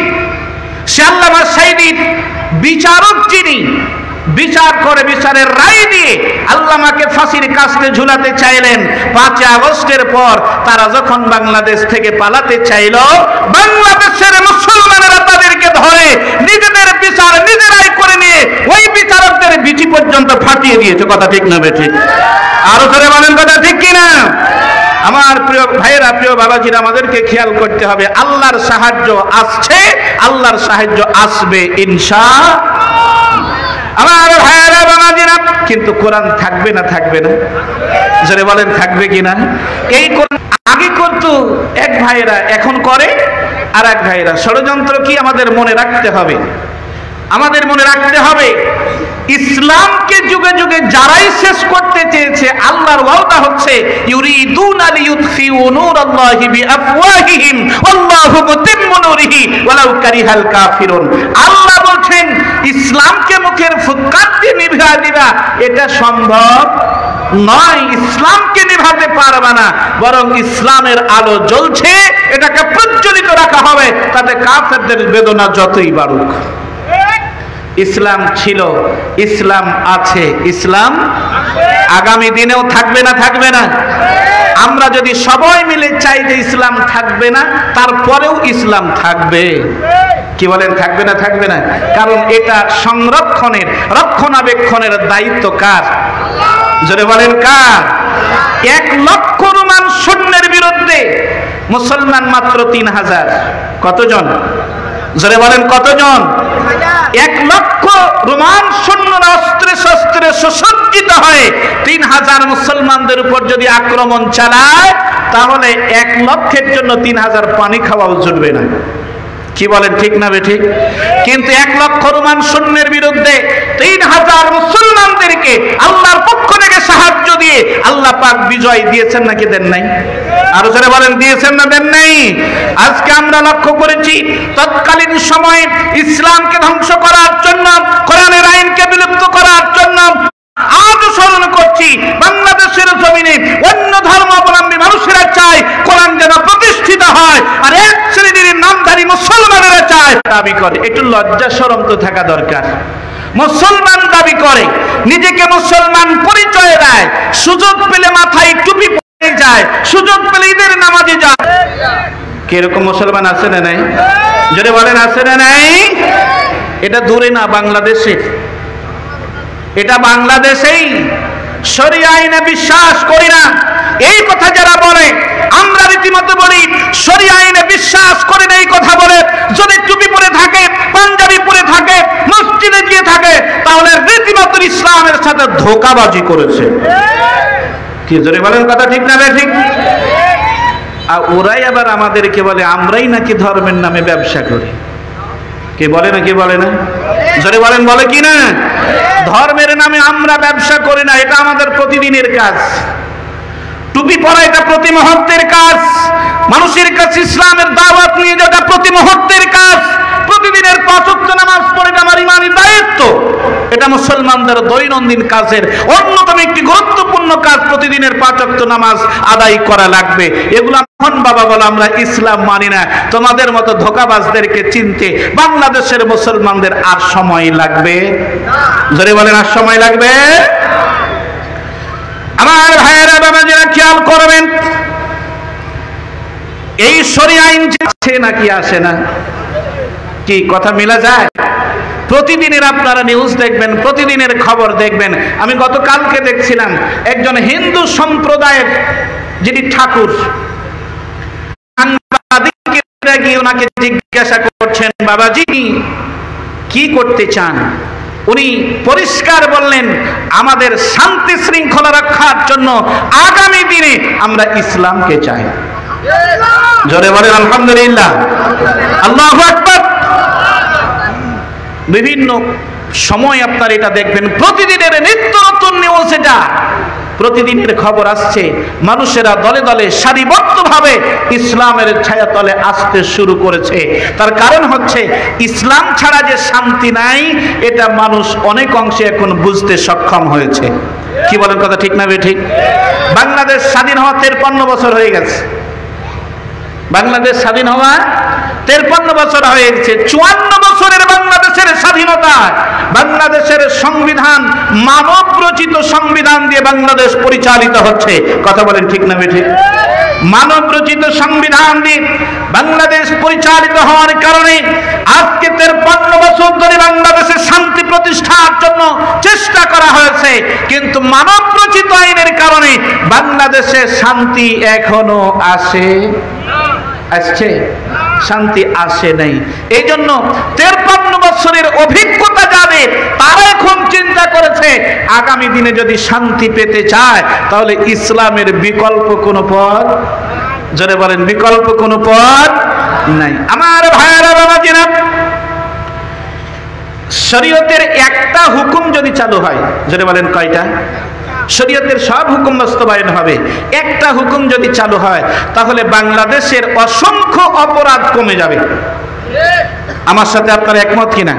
সে আল্লামা সাঈদী বিচারক, যিনি বিচার করে বিচারের রায় দিয়ে আল্লামাকে ফাঁসির কাস্টে ঝুলাতে চাইলেন। 5 আগস্টের পর তারা যখন বাংলাদেশ থেকে পালাতে চাইল, বাংলাদেশের মুসলমানেরা তাদেরকে ধরে নিজেদের বিচার নিজেরাই করে নিয়ে ওই বিচারকদের বিচি পর্যন্ত ফাটিয়ে দিয়েছে। কথা ঠিক না বেঠিক? আরো করে বলেন, কথা ঠিক কিনা? আমার প্রিয় ভাইয়েরা, প্রিয় বাবাজিরা, আমাদেরকে খেয়াল করতে হবে, আল্লাহর সাহায্য আসছে, আল্লাহর সাহায্য আসবে ইনশাআল্লাহ। আমার ভাইয়েরা বাবাজিরা, কিন্তু কোরআন থাকবে না? থাকবে না? জোরে বলেন, থাকবে কিনা? এই কোরআন আগে করতো এক ভাইয়েরা, এখন করে আর এক ভাইয়েরা। ষড়যন্ত্র কি আমাদের মনে রাখতে হবে, আমাদের মনে রাখতে হবে। ইসলামকে যুগে যুগে যারাই শেষ করতে চেয়েছে, আল্লাহর ওয়াদা হচ্ছে, ইউরিদুনা লিইউতফিউ নূরাল্লাহি বিআফওয়াহিহিম ওয়াল্লাহু মুতিম্মু নূরিহি ওয়ালাউ কারিহাল কাফিরুন। আল্লাহ বলছেন, ইসলামকে মুখের ফুৎকার দিয়ে নিভিয়ে দিবা, এটা সম্ভব নয়। ইসলামকে নিভাতে পারবে না, বরং ইসলামের আলো জ্বলছে, এটাকে প্রজ্বলিত রাখা হবে, তাতে কাফেরদের বেদনা যতই বাড়ুক। ইসলাম ছিল, ইসলাম আছে, ইসলাম আগামী দিনেও থাকবে না? থাকবে না? আমরা যদি সবাই মিলে চাই যে ইসলাম থাকবে না, তারপরেও ইসলাম থাকবে। কি বলেন, থাকবে না? থাকবে না? কারণ এটা সংরক্ষণের, রক্ষণাবেক্ষণের দায়িত্ব কার? জোরে বলেন, কার? 1 লক্ষ রোমান সৈন্যের বিরুদ্ধে মুসলমান মাত্র 3000। কতজন? জোরে বলেন, কতজন? 1 লক্ষ রোমান সৈন্যরা অস্ত্রে শস্ত্রে সুসজ্জিত হয়ে 3000 মুসলমানদের উপর যদি আক্রমণ চালায়, তাহলে 1 লক্ষের জন্য 3000 পানি খাওয়াও জুটবে না। কি বলেন, ঠিক না বেঠিক? কিন্তু 1 লক্ষ রোমান সৈন্যের বিরুদ্ধে 3000 মুসলমানদেরকে আল্লাহর পক্ষ থেকে সাহায্য দিয়ে আল্লাহ পাক বিজয় দিয়েছেন নাকি দেন নাই? আরো যারা বলেন, দিয়েছেন না দেন নাই? আজকে আমরা লক্ষ্য করেছি, তৎকালীন সময়ে ইসলামকে ধ্বংস করার জন্য, কোরআনের আইনকে বিলুপ্ত করার জন্য আজও স্মরণ করছি, বাংলাদেশের জমিনে অন্য ধর্মাবলম্বী মানুষেরা চায় কোরআন যেন প্রতিষ্ঠিত হয়, আর এক শ্রেণীর নামধারী মুসলমানেরা চায়, দাবি করে। একটু লজ্জা শরম তো থাকা দরকার। মুসলমান দাবি করে, নিজেকে মুসলমান পরিচয় দেয়, সুযোগ পেলে মাথায় টুপি পরে যায়, সুযোগ পেলে ঈদের নামাজে যায়। কিরকম মুসলমান আছে না নাই? যদি বলেন আছে না নাই? এটা দূরে না, বাংলাদেশে। এটা বাংলাদেশেই। শরিয়া আইনে বিশ্বাস করি না, এই কথা যারা বলে, আমরা রীতিমতো বলি শরিয়া আইনে বিশ্বাস করি না, এই কথা বলে যদি টুপি পরে থাকে, পাঞ্জাবি পরে থাকে, মসজিদে গিয়ে থাকে, তাহলে রীতিমতো ইসলামের সাথে ধোঁকাবাজি করেছে। কি জোরে বলেন, কথা ঠিক না ঠিক? আর ওরাই আবার আমাদেরকে বলে আমরাই নাকি ধর্মের নামে ব্যবসা করি। কে বলে না, কে বলে না? জোরে বলেন, বলে কি না? ধর্মের নামে আমরা ব্যবসা করি না, এটা আমাদের প্রতিদিনের কাজ। টুপি পরা এটা প্রতি মুহূর্তের কাজ। মানুষের কাছে ইসলামের দাওয়াত নিয়ে যাওয়া প্রতি মুহূর্তের কাজ। প্রতিদিনের 5 ওয়াক্ত নামাজ পড়ে আমার ইমানি দায়িত্ব। এটা মুসলমানদের দৈনন্দিন কাজের অন্যতম একটি গুরুত্বপূর্ণ কাজ। প্রতিদিনের 5 ওয়াক্ত নামাজ আদায় করা লাগবে। এগুলো এখন বাবা বলে আমরা ইসলাম মানি না। তোমাদের মতো ধোঁকাবাজদেরকে চিনতে বাংলাদেশের মুসলমানদের আর সময় লাগবে? জোরে বলেন, আর সময় লাগবে? আমার ভাইয়েরা বাবাজিরা খেয়াল করবেন, এই শরীয়ত আইন আছে নাকি আসে না? কি কথা মিলা যায়? প্রতিদিনের আপনারা নিউজ দেখবেন, প্রতিদিনের খবর দেখবেন। আমি গতকালকে দেখছিলাম একজন হিন্দু সম্প্রদায়ের যিনি ঠাকুর, সাংবাদিকেরা গিয়ে ওনাকে জিজ্ঞাসা করছেন, বাবাজি কি করতে চান? উনি পরিষ্কার বললেন, আমাদের শান্তি শৃঙ্খলা রক্ষার জন্য আগামী দিনে আমরা ইসলামকে চাই। জোরে বলেন আলহামদুলিল্লাহ, আল্লাহু আকবার। বিভিন্ন সময় আপনার এটা দেখবেন, প্রতিদিনের নিত্য নতুন নিউজ, এটা প্রতিদিনের খবর আসছে। মানুষেরা দলে দলে সারিবদ্ধভাবে ইসলামের ছায়াতলে আসতে শুরু করেছে। তার কারণ হচ্ছে ইসলাম ছাড়া যে শান্তি নাই, এটা মানুষ অনেক অংশে এখন বুঝতে সক্ষম হয়েছে। কি বলেন, কথা ঠিক না ঠিক? বাংলাদেশ স্বাধীন হওয়া 53 বছর হয়ে গেছে। বাংলাদেশ স্বাধীন হওয়া 53 বছর হয়ে গেছে। 54 বছরের বাংলাদেশের স্বাধীনতা, বাংলাদেশের সংবিধান মানব রচিত সংবিধান দিয়ে বাংলাদেশ পরিচালিত হচ্ছে। কথা বলেন ঠিক না ঠিক? মানব রচিত সংবিধান দিয়ে বাংলাদেশ পরিচালিত হওয়ার কারণে আজকে 53 বছর ধরে বাংলাদেশে শান্তি প্রতিষ্ঠার জন্য চেষ্টা করা হয়েছে, কিন্তু মানব রচিত আইনের কারণে বাংলাদেশে শান্তি এখনো আসছে, শান্তি আসে নাই। এই জন্য 53 বছরের অভিজ্ঞতা যাদের, তারা এখন চিন্তা করেছে আগামী দিনে যদি শান্তি পেতে চায় তাহলে ইসলামের বিকল্প কোনো পথ, জোরে বলেন, বিকল্প কোনো পথ নাই। আমার ভাইয়েরা বাবাজিরা, শরীয়তের একটা হুকুম যদি চালু হয়, জোরে বলেন কয়টা? শরীয়তের সব হুকুম বাস্তবায়ন হবে। একটা হুকুম যদি চালু হয় তাহলে বাংলাদেশের অসংখ্য অপরাধ কমে যাবে। আমার সাথে আপনারা একমত কিনা?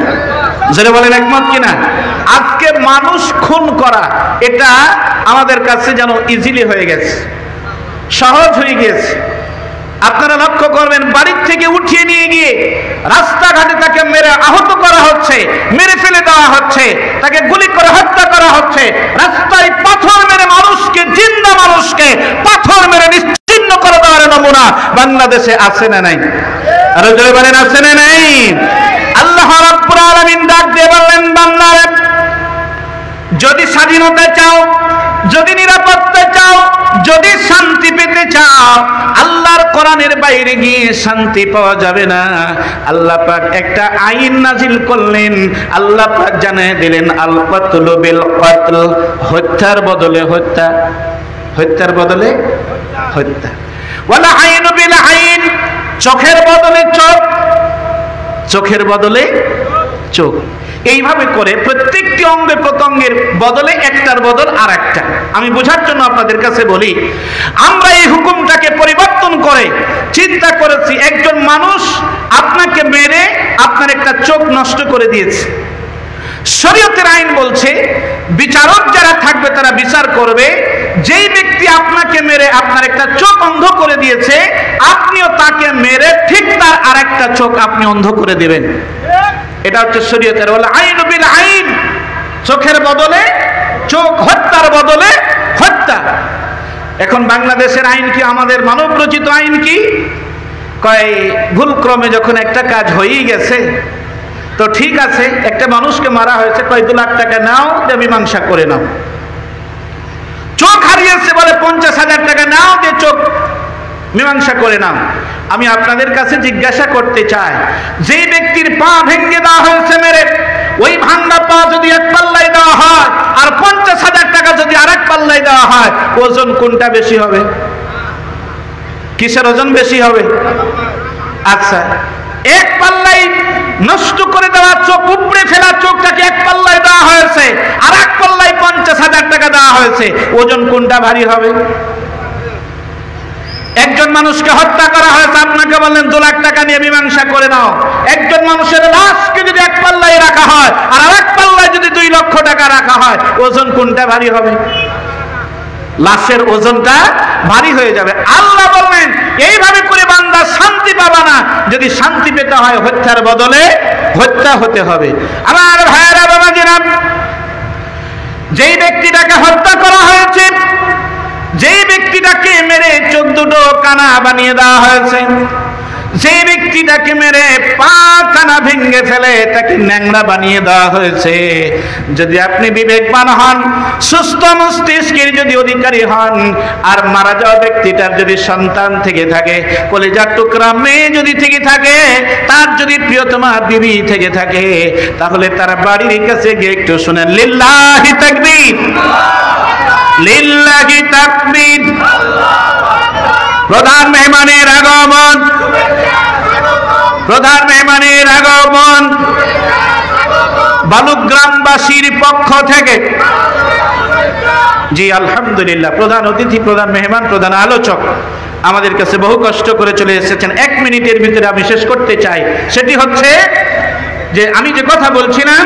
জোরে বলেন একমত কিনা? আজকে মানুষ খুন করা এটা আমাদের কাছে যেন ইজিলি হয়ে গেছে, সহজ হয়ে গেছে। আপনারা লক্ষ্য করবেন, বাড়ির থেকে উঠিয়ে নিয়ে গিয়ে রাস্তাঘাটে তাকে মেরে আহত করা হচ্ছে, মেরে ফেলে দেওয়া হচ্ছে, তাকে গুলি করে হত্যা করা হচ্ছে। রাস্তায় পাথর মেরে মানুষকে, জিন্দা মানুষকে পাথর মেরে নিশ্চিহ্ন করে দেওয়ার নমুনা বাংলাদেশে আছে না নাই? আরো জোরে বলেন, আছে না নাই? আল্লাহ রাব্বুল আলামিন ডাক দিয়ে বললেন, বান্দারা যদি স্বাধীনতা চাও, যদি নিরাপত্তা চাও, যদি শান্তি পেতে চাও, আল্লাহর কোরআনের বাইরে গিয়ে শান্তি পাওয়া যাবে না। আল্লাহ পাক একটা আইন নাজিল করলেন। আল্লাহ পাক জানিয়ে দিলেন, আল কতলু বিল কতল, হত্যার বদলে হত্যা, হত্যার বদলে হত্যা। ওয়ালা আইনু বিল আইন, চোখের বদলে চোখ, চোখের বদলে চোখ। এইভাবে করে প্রত্যেকটি অঙ্গে প্রত্যঙ্গের বদলে একটার বদল আর একটা। আমি বোঝার জন্য আপনাদের কাছে বলি, আমরা এই হুকুমটাকে পরিবর্তন করে চিন্তা করেছি, একজন মানুষ আপনাকে মেরে আপনার একটা চোখ নষ্ট করে দিয়েছে। শরীয়তের আইন বলছে বিচারক যারা থাকবে তারা বিচার করবে, যেই ব্যক্তি আপনাকে মেরে আপনার একটা চোখ অন্ধ করে দিয়েছে, আপনিও তাকে মেরে ঠিক তার আরেকটা চোখ আপনি অন্ধ করে দিবেন। এটা হচ্ছে শরীয়তের বলে আইন বিল আইন, চোখের বদলে চোখ, হত্যার বদলে হত্যা। এখন বাংলাদেশের আইন কি, আমাদের মানব রচিত আইন কি? কয় ভুল ক্রমে যখন একটা কাজ হয়েই গেছে তো ঠিক আছে, একটা মানুষকে মারা হয়েছে, কয় 2 লাখ টাকা নাও, যে মীমাংসা করে নাও। চোখ হারিয়েছে বলে 50,000 টাকা নাও, যে চোখ মীমাংসা করে নাও। আমি আপনাদের কাছে জিজ্ঞাসা করতে চাই, যে ব্যক্তির পা ভেঙে দেওয়া হয়েছে মেরে, ওই ভাঙা পা যদি এক পাল্লায় দেওয়া হয় আর দেওয়া হয়, ওজন কোনটা বেশি হবে? কিসের ওজন বেশি হবে? আচ্ছা, এক পাল্লাই নষ্ট করে দেওয়া চোখ, উপড়ে ফেলা চোখটাকে এক পাল্লায় দেওয়া হয়েছে, আর এক পাল্লায় 50,000 টাকা দেওয়া হয়েছে, ওজন কোনটা ভারী হবে? একজন মানুষকে হত্যা করা হয়েছে, আপনাকে বললেন 2 লাখ টাকা নিয়ে মীমাংসা করে নাও। একজন মানুষের লাশকে যদি এক পাল্লায় রাখা হয় আর আরেক পাল্লায় যদি 2 লক্ষ টাকা রাখা হয়, ওজন কোনটা ভারী হবে? লাশের ওজনটা ভারী হয়ে যাবে। আল্লাহ বললেন এইভাবে করে বান্দা শান্তি পাবে না, যদি শান্তি পেতে হয় হত্যার বদলে হত্যা হতে হবে। আমার ভাইয়েরা বাবাজিরা, যেই ব্যক্তিটাকে হত্যা করা হয়েছে, যেই ব্যক্তিটাকে মেরে চোখ দুটো কানা বানিয়ে দেওয়া হয়েছে, যেই ব্যক্তিটাকে মেরে পা কানা ভেঙে ফেলে তাকে ন্যাংরা বানিয়ে দেওয়া হয়েছে, যদি আপনি বিবেকবান হন, সুস্থ মস্তিষ্কের যদি অধিকারী হন, আর মারা যাওয়া ব্যক্তিটার যদি সন্তান থেকে থাকে, কলিজার টুকরা মেয়ে যদি থেকে থাকে, তার যদি প্রিয়তমা বিবি থেকে থাকে, তাহলে তার বাড়ির কাছে গিয়ে একটু শুনেন লিল্লাহি তাকবীর, লিল্লাহি তাকবীর। প্রধান মেহমানের আগমন, প্রধান মেহমানের আগমন বালুগ্রামবাসীর পক্ষ থেকে। জি আলহামদুলিল্লাহ, প্রধান অতিথি, প্রধান মেহমান, প্রধান আলোচক আমাদের কাছে বহু কষ্ট করে চলে এসেছেন। 1 মিনিটের ভিতরে আমি শেষ করতে চাই। সেটি হচ্ছে যে আমি যে কথা বলছিলাম,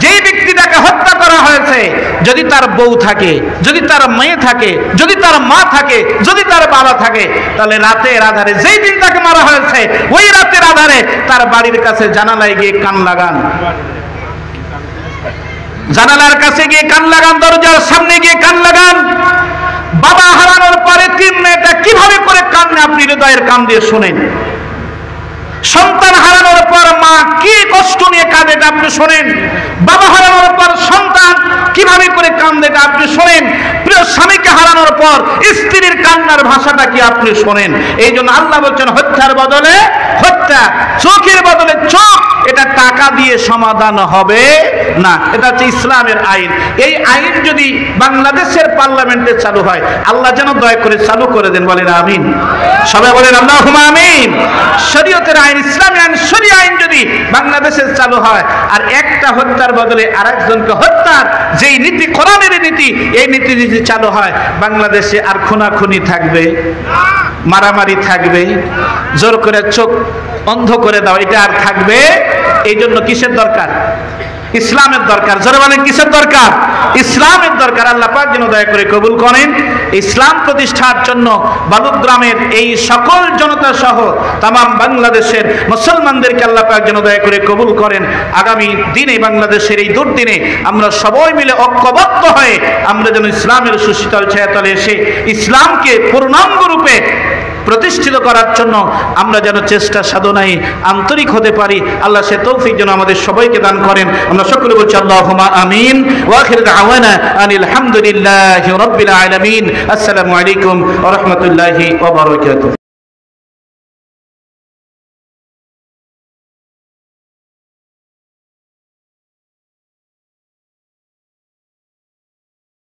যেই ব্যক্তিটাকে হত্যা করা হয়েছে, যদি তার বউ থাকে, যদি তার মেয়ে থাকে, যদি তার মা থাকে, যদি তার বাবা থাকে, তাহলে রাতের আধারে, যেই দিন তাকে মারা হয়েছে ওই রাতের আধারে তার বাড়ির কাছে জানালায় গিয়ে কান লাগান, জানালার কাছে গিয়ে কান লাগান, দরজার সামনে গিয়ে কান লাগান। বাবা হারানোর পরে 3 মেয়েটা কিভাবে করে কান্না আপনি হৃদয়ের কান দিয়ে শোনেন। সন্তান হারানোর পর মা কি কষ্ট নিয়ে কাঁদে আপনি শোনেন। বাবা হারানোর পর সন্তান কিভাবে করে কাঁদে আপনি শোনেন। প্রিয় স্বামীকে হারানোর পর স্ত্রীর কান্নার ভাষাটা কি আপনি শোনেন। এই জন্য আল্লাহ বলছেন হত্যার বদলে হত্যা, চোখের বদলে চোখ। এটা টাকা দিয়ে সমাধান হবে না, এটা হচ্ছে ইসলামের আইন। এই আইন যদি বাংলাদেশের পার্লামেন্টে চালু হয়, আল্লাহ যেন দয়া করে চালু করে দেন, বলেন আমিন। সবাই বলেন আল্লাহুম্মা আমিন। শরীয়তের আইন, ইসলামী আইন, শরীয়ত আইন যদি বাংলাদেশে চালু হয়, আর একটা হত্যার বদলে আরেকজনকে হত্যার যেই নীতি, কোরআনের নীতি, এই নীতি যদি চালু হয়, বাংলাদেশে আর খুনাখুনি থাকবে, মারামারি থাকবে, জোর করে চোখ অন্ধ করে দাও, এটা আর থাকবে। এই জন্য কিসের দরকার? ইসলামের দরকার। জোরে বলেন কিসের দরকার? ইসলামের দরকার। আল্লাহ পাক যেন দয়া করে কবুল করেন। ইসলাম প্রতিষ্ঠার জন্য বালুগ্রামের এই সকল জনতা সহ তামাম বাংলাদেশের মুসলমানদেরকে আল্লাহ পাক যেন দয়া করে কবুল করেন। আগামী দিনে বাংলাদেশের এই দুর্দিনে আমরা সবাই মিলে ঐক্যবদ্ধ হয়ে আমরা যেন ইসলামের সুশীতল ছায়াতলে এসে ইসলামকে পূর্ণাঙ্গ রূপে প্রতিষ্ঠিত করার জন্য আমরা যেন চেষ্টা সাধনায় আন্তরিক হতে পারি। আল্লাহ সে তৌফিক যেন আমাদের সবাইকে দান করেন। আমরা সকলে বলছি আল্লাহুম্মা আমিন। ওয়া আখিরু দাওয়ানা আনিল হামদুলিল্লাহি রাব্বিল আলামিন। আসসালামু আলাইকুম ওয়া রাহমাতুল্লাহি ওয়া বারাকাতুহু।